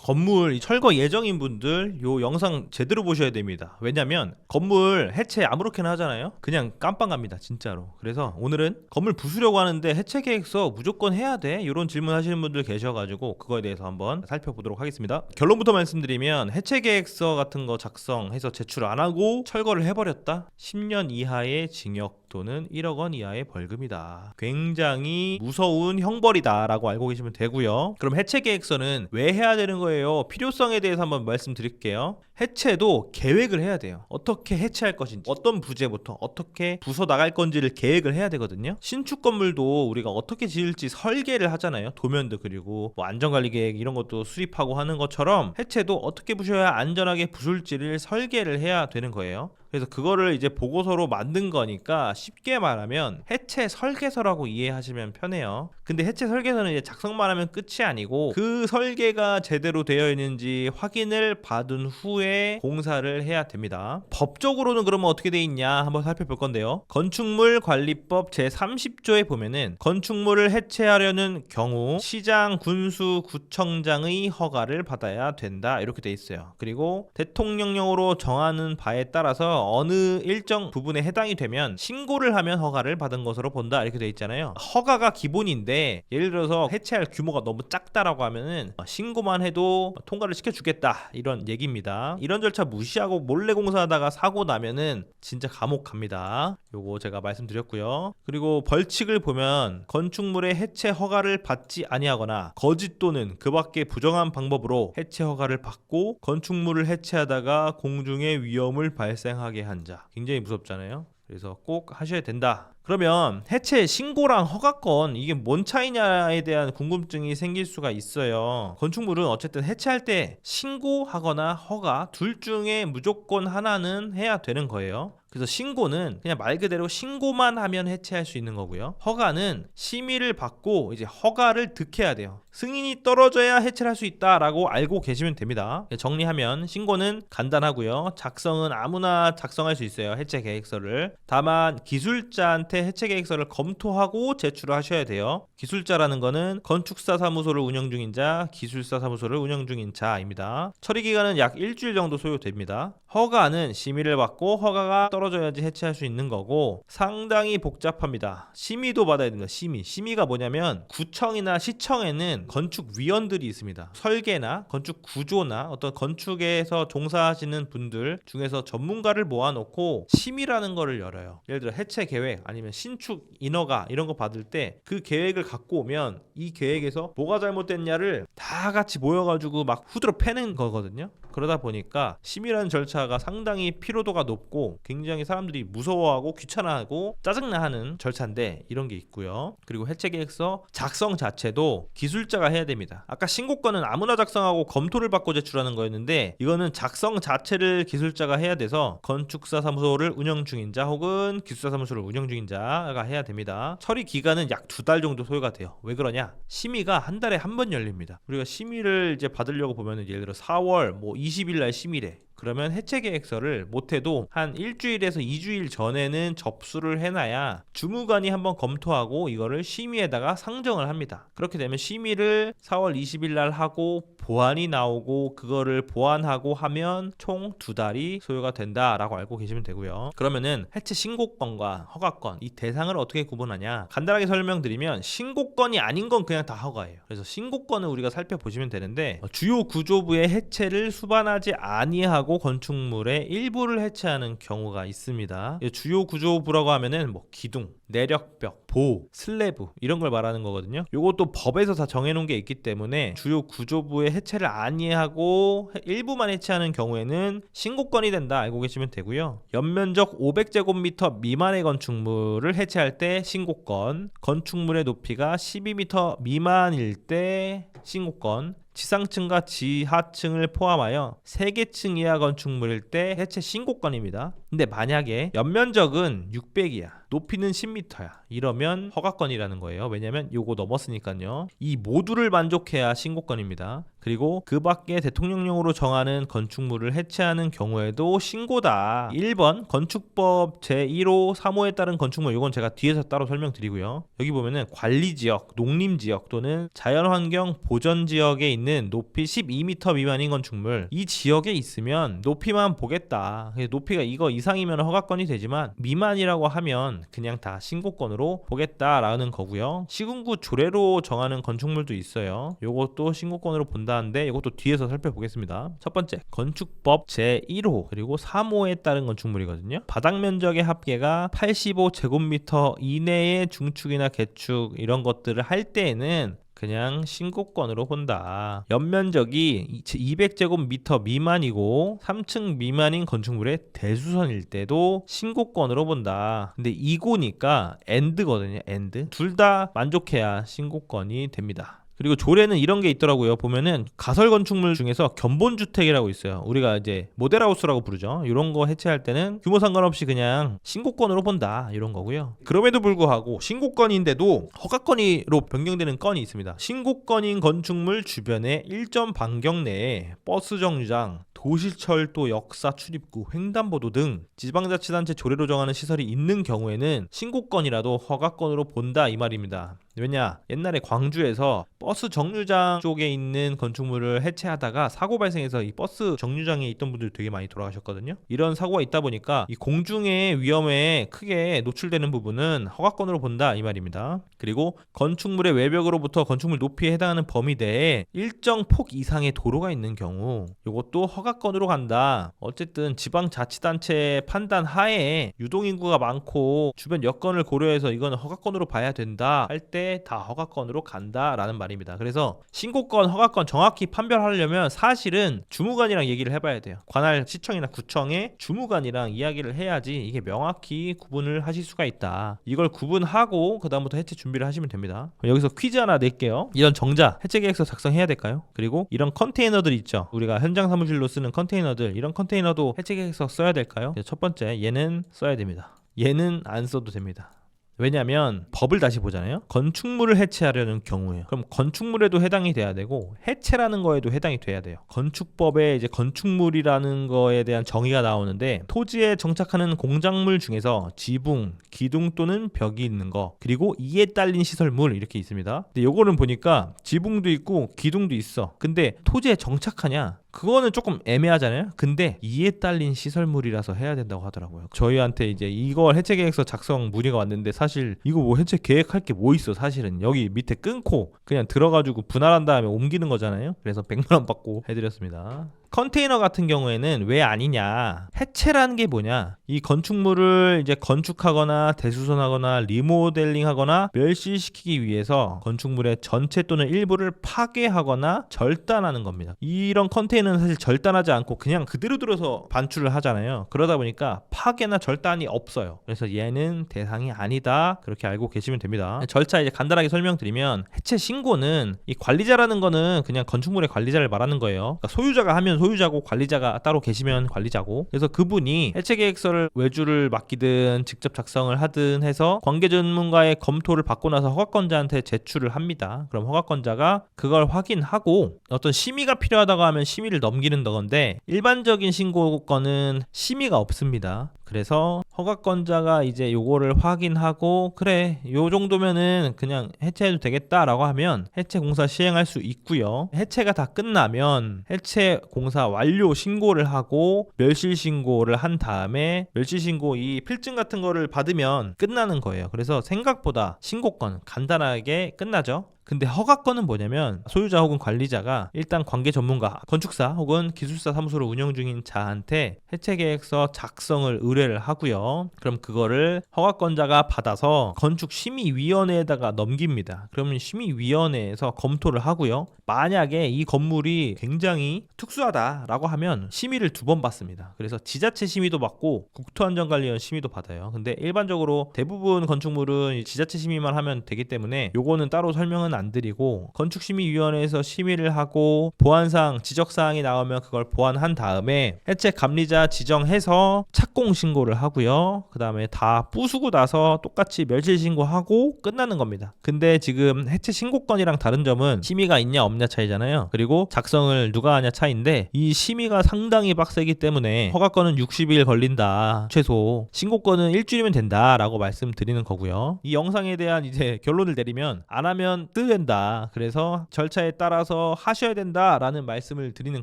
건물 철거 예정인 분들 요 영상 제대로 보셔야 됩니다. 왜냐면 건물 해체 아무렇게나 하잖아요. 그냥 깜빵 갑니다 진짜로. 그래서 오늘은 건물 부수려고 하는데 해체 계획서 무조건 해야 돼? 이런 질문 하시는 분들 계셔가지고 그거에 대해서 한번 살펴보도록 하겠습니다. 결론부터 말씀드리면 해체 계획서 같은 거 작성해서 제출 안 하고 철거를 해버렸다? 10년 이하의 징역 또는 1억 원 이하의 벌금이다. 굉장히 무서운 형벌이다 라고 알고 계시면 되고요. 그럼 해체 계획서는 왜 해야 되는 거예요? 필요성에 대해서 한번 말씀드릴게요. 해체도 계획을 해야 돼요. 어떻게 해체할 것인지, 어떤 부재부터 어떻게 부숴 나갈 건지를 계획을 해야 되거든요. 신축 건물도 우리가 어떻게 지을지 설계를 하잖아요. 도면도 그리고 뭐 안전관리 계획 이런 것도 수립하고 하는 것처럼 해체도 어떻게 부셔야 안전하게 부술지를 설계를 해야 되는 거예요. 그래서 그거를 이제 보고서로 만든 거니까 쉽게 말하면 해체 설계서라고 이해하시면 편해요. 근데 해체 설계서는 이제 작성만 하면 끝이 아니고 그 설계가 제대로 되어 있는지 확인을 받은 후에 공사를 해야 됩니다. 법적으로는 그러면 어떻게 돼 있냐 한번 살펴볼 건데요. 건축물 관리법 제30조에 보면은 건축물을 해체하려는 경우 시장, 군수, 구청장의 허가를 받아야 된다 이렇게 돼 있어요. 그리고 대통령령으로 정하는 바에 따라서 어느 일정 부분에 해당이 되면 신고를 하면 허가를 받은 것으로 본다 이렇게 돼 있잖아요. 허가가 기본인데 예를 들어서 해체할 규모가 너무 작다라고 하면은 신고만 해도 통과를 시켜주겠다 이런 얘기입니다. 이런 절차 무시하고 몰래 공사하다가 사고 나면은 진짜 감옥 갑니다. 요거 제가 말씀드렸고요. 그리고 벌칙을 보면 건축물의 해체 허가를 받지 아니하거나 거짓 또는 그 밖의 부정한 방법으로 해체 허가를 받고 건축물을 해체하다가 공중에 위험을 발생하게 한 자. 굉장히 무섭잖아요. 그래서 꼭 하셔야 된다. 그러면 해체 신고랑 허가권 이게 뭔 차이냐에 대한 궁금증이 생길 수가 있어요. 건축물은 어쨌든 해체할 때 신고하거나 허가 둘 중에 무조건 하나는 해야 되는 거예요. 그래서 신고는 그냥 말 그대로 신고만 하면 해체할 수 있는 거고요. 허가는 심의를 받고 이제 허가를 득해야 돼요. 승인이 떨어져야 해체를 할 수 있다라고 알고 계시면 됩니다. 정리하면 신고는 간단하고요. 작성은 아무나 작성할 수 있어요. 해체 계획서를. 다만 기술자한테 해체 계획서를 검토하고 제출을 하셔야 돼요. 기술자라는 거는 건축사 사무소를 운영 중인 자, 기술사 사무소를 운영 중인 자입니다. 처리 기간은 약 일주일 정도 소요됩니다. 허가는 심의를 받고 허가가 떨어져야지 해체할 수 있는 거고 상당히 복잡합니다. 심의도 받아야 됩니다. 심의가 뭐냐면 구청이나 시청에는 건축위원들이 있습니다. 설계나 건축 구조나 어떤 건축에서 종사하시는 분들 중에서 전문가를 모아놓고 심의라는 거를 열어요. 예를 들어 해체 계획 아니면 신축 인허가 이런 거 받을 때 그 계획을 갖고 오면 이 계획에서 뭐가 잘못됐냐를 다 같이 모여가지고 막 후드로 패는 거거든요. 그러다 보니까 심의라는 절차가 상당히 피로도가 높고 굉장히 사람들이 무서워하고 귀찮아하고 짜증나하는 절차인데 이런 게 있고요. 그리고 해체 계획서 작성 자체도 기술자가 해야 됩니다. 아까 신고권은 아무나 작성하고 검토를 받고 제출하는 거였는데 이거는 작성 자체를 기술자가 해야 돼서 건축사 사무소를 운영 중인 자 혹은 기술사 사무소를 운영 중인 자가 해야 됩니다. 처리 기간은 약 2달 정도 소요가 돼요. 왜 그러냐? 심의가 한 달에 한 번 열립니다. 우리가 심의를 이제 받으려고 보면은 예를 들어 4월 20일 날 심의래. 그러면 해체 계획서를 못해도 한 일주일에서 2주일 전에는 접수를 해놔야 주무관이 한번 검토하고 이거를 심의에다가 상정을 합니다. 그렇게 되면 심의를 4월 20일 날 하고 보안이 나오고 그거를 보완하고 하면 총 2달이 소요가 된다라고 알고 계시면 되고요. 그러면은 해체 신고권과 허가권 이 대상을 어떻게 구분하냐? 간단하게 설명드리면 신고권이 아닌 건 그냥 다 허가예요. 그래서 신고권을 우리가 살펴보시면 되는데 주요 구조부의 해체를 수반하지 아니하고 건축물의 일부를 해체하는 경우가 있습니다. 주요 구조부라고 하면은 뭐 기둥, 내력벽, 보, 슬래브 이런 걸 말하는 거거든요. 요것도 법에서 다 정해놓은 게 있기 때문에 주요 구조부의 해체를 아니하고 일부만 해체하는 경우에는 신고권이 된다 알고 계시면 되고요. 연면적 500제곱미터 미만의 건축물을 해체할 때 신고권, 건축물의 높이가 12m 미만일 때 신고권, 지상층과 지하층을 포함하여 3개층 이하 건축물일 때 해체 신고권입니다. 근데 만약에 연면적은 600이야 높이는 10m야 이러면 허가권이라는 거예요. 왜냐면 요거 넘었으니까요. 이 모두를 만족해야 신고권입니다. 그리고 그 밖에 대통령령으로 정하는 건축물을 해체하는 경우에도 신고다. 1번 건축법 제1호 3호에 따른 건축물, 이건 제가 뒤에서 따로 설명드리고요. 여기 보면은 관리지역, 농림지역 또는 자연환경 보전지역에 있는 높이 12m 미만인 건축물, 이 지역에 있으면 높이만 보겠다. 높이가 이거 이상이면 허가건이 되지만 미만이라고 하면 그냥 다 신고건으로 보겠다라는 거고요. 시군구 조례로 정하는 건축물도 있어요. 요것도 신고건으로 본다는데 이것도 뒤에서 살펴보겠습니다. 첫 번째, 건축법 제1호 그리고 3호에 따른 건축물이거든요. 바닥 면적의 합계가 85제곱미터 이내의 중축이나 개축 이런 것들을 할 때에는 그냥 신고건으로 본다. 연면적이 200제곱미터 미만이고 3층 미만인 건축물의 대수선일 때도 신고건으로 본다. 근데 이고니까 AND거든요. AND. 둘 다 만족해야 신고건이 됩니다. 그리고 조례는 이런 게 있더라고요. 보면은 가설 건축물 중에서 견본주택이라고 있어요. 우리가 이제 모델하우스라고 부르죠. 이런 거 해체할 때는 규모 상관없이 그냥 신고건으로 본다, 이런 거고요. 그럼에도 불구하고 신고건인데도 허가건으로 변경되는 건이 있습니다. 신고건인 건축물 주변에 일정 반경 내에 버스 정류장, 도시철도 역사 출입구, 횡단보도 등 지방자치단체 조례로 정하는 시설이 있는 경우에는 신고건이라도 허가건으로 본다, 이 말입니다. 왜냐, 옛날에 광주에서 버스 정류장 쪽에 있는 건축물을 해체하다가 사고 발생해서 이 버스 정류장에 있던 분들이 되게 많이 돌아가셨거든요. 이런 사고가 있다 보니까 이 공중의 위험에 크게 노출되는 부분은 허가건으로 본다, 이 말입니다. 그리고 건축물의 외벽으로부터 건축물 높이에 해당하는 범위 내에 일정 폭 이상의 도로가 있는 경우 이것도 허가건으로 간다. 어쨌든 지방자치단체 판단 하에 유동인구가 많고 주변 여건을 고려해서 이거는 허가건으로 봐야 된다 할 때 다 허가건으로 간다라는 말입니다. 그래서 신고건, 허가건 정확히 판별하려면 사실은 주무관이랑 얘기를 해봐야 돼요. 관할 시청이나 구청에 주무관이랑 이야기를 해야지 이게 명확히 구분을 하실 수가 있다. 이걸 구분하고 그 다음부터 해체 준비를 하시면 됩니다. 여기서 퀴즈 하나 낼게요. 이런 정자 해체 계획서 작성해야 될까요? 그리고 이런 컨테이너들 있죠. 우리가 현장 사무실로 쓰는 컨테이너들, 이런 컨테이너도 해체 계획서 써야 될까요? 첫 번째, 얘는 써야 됩니다. 얘는 안 써도 됩니다. 왜냐하면 법을 다시 보잖아요. 건축물을 해체하려는 경우에 그럼 건축물에도 해당이 돼야 되고 해체라는 거에도 해당이 돼야 돼요. 건축법에 이제 건축물이라는 거에 대한 정의가 나오는데 토지에 정착하는 공작물 중에서 지붕, 기둥 또는 벽이 있는 거, 그리고 이에 딸린 시설물, 이렇게 있습니다. 근데 요거는 보니까 지붕도 있고 기둥도 있어. 근데 토지에 정착하냐? 그거는 조금 애매하잖아요. 근데 이에 딸린 시설물이라서 해야 된다고 하더라고요. 저희한테 이제 이걸 해체 계획서 작성 문의가 왔는데 사실 이거 뭐 해체 계획할 게 뭐 있어. 사실은 여기 밑에 끊고 그냥 들어가지고 분할한 다음에 옮기는 거잖아요. 그래서 100만 원 받고 해드렸습니다. 컨테이너 같은 경우에는 왜 아니냐, 해체라는 게 뭐냐, 이 건축물을 이제 건축하거나 대수선하거나 리모델링하거나 멸실시키기 위해서 건축물의 전체 또는 일부를 파괴하거나 절단하는 겁니다. 이런 컨테이너는 사실 절단하지 않고 그냥 그대로 들어서 반출을 하잖아요. 그러다 보니까 파괴나 절단이 없어요. 그래서 얘는 대상이 아니다, 그렇게 알고 계시면 됩니다. 절차 이제 간단하게 설명드리면, 해체 신고는 이 관리자라는 거는 그냥 건축물의 관리자를 말하는 거예요. 그러니까 소유자가 하면 소유자고 관리자가 따로 계시면 관리자고, 그래서 그분이 해체 계획서를 외주를 맡기든 직접 작성을 하든 해서 관계 전문가의 검토를 받고 나서 허가권자한테 제출을 합니다. 그럼 허가권자가 그걸 확인하고 어떤 심의가 필요하다고 하면 심의를 넘기는 건데, 일반적인 신고권은 심의가 없습니다. 그래서 허가권자가 이제 요거를 확인하고 그래, 요 정도면은 그냥 해체해도 되겠다라고 하면 해체 공사 시행할 수 있고요. 해체가 다 끝나면 해체 공사 완료 신고를 하고 멸실 신고를 한 다음에 멸실 신고 이 필증 같은 거를 받으면 끝나는 거예요. 그래서 생각보다 신고권 간단하게 끝나죠. 근데 허가건은 뭐냐면 소유자 혹은 관리자가 일단 관계 전문가, 건축사 혹은 기술사 사무소를 운영 중인 자한테 해체 계획서 작성을 의뢰를 하고요. 그럼 그거를 허가권자가 받아서 건축심의위원회에다가 넘깁니다. 그러면 심의위원회에서 검토를 하고요. 만약에 이 건물이 굉장히 특수하다라고 하면 심의를 2번 받습니다. 그래서 지자체 심의도 받고 국토안전관리원 심의도 받아요. 근데 일반적으로 대부분 건축물은 지자체 심의만 하면 되기 때문에 요거는 따로 설명은 해체는 안 드리고 건축심의위원회에서 심의를 하고 보안사항 지적사항이 나오면 그걸 보완한 다음에 해체 감리자 지정해서 착공 신고를 하고요. 그 다음에 다 부수고 나서 똑같이 멸실 신고하고 끝나는 겁니다. 근데 지금 해체 신고건이랑 다른 점은 심의가 있냐 없냐 차이잖아요. 그리고 작성을 누가 하냐 차이인데 이 심의가 상당히 빡세기 때문에 허가건은 60일 걸린다 최소, 신고건은 일주일이면 된다 라고 말씀드리는 거고요. 이 영상에 대한 이제 결론을 내리면 안 하면 뜨된다, 그래서 절차에 따라서 하셔야 된다 라는 말씀을 드리는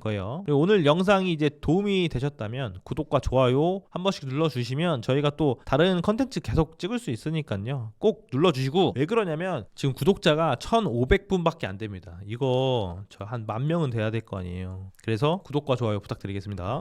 거예요. 그리고 오늘 영상이 이제 도움이 되셨다면 구독과 좋아요 한 번씩 눌러주시면 저희가 또 다른 컨텐츠 계속 찍을 수 있으니까요, 꼭 눌러주시고. 왜 그러냐면 지금 구독자가 1,500분밖에 안 됩니다. 이거 저 한 10,000명은 돼야 될 거 아니에요. 그래서 구독과 좋아요 부탁드리겠습니다.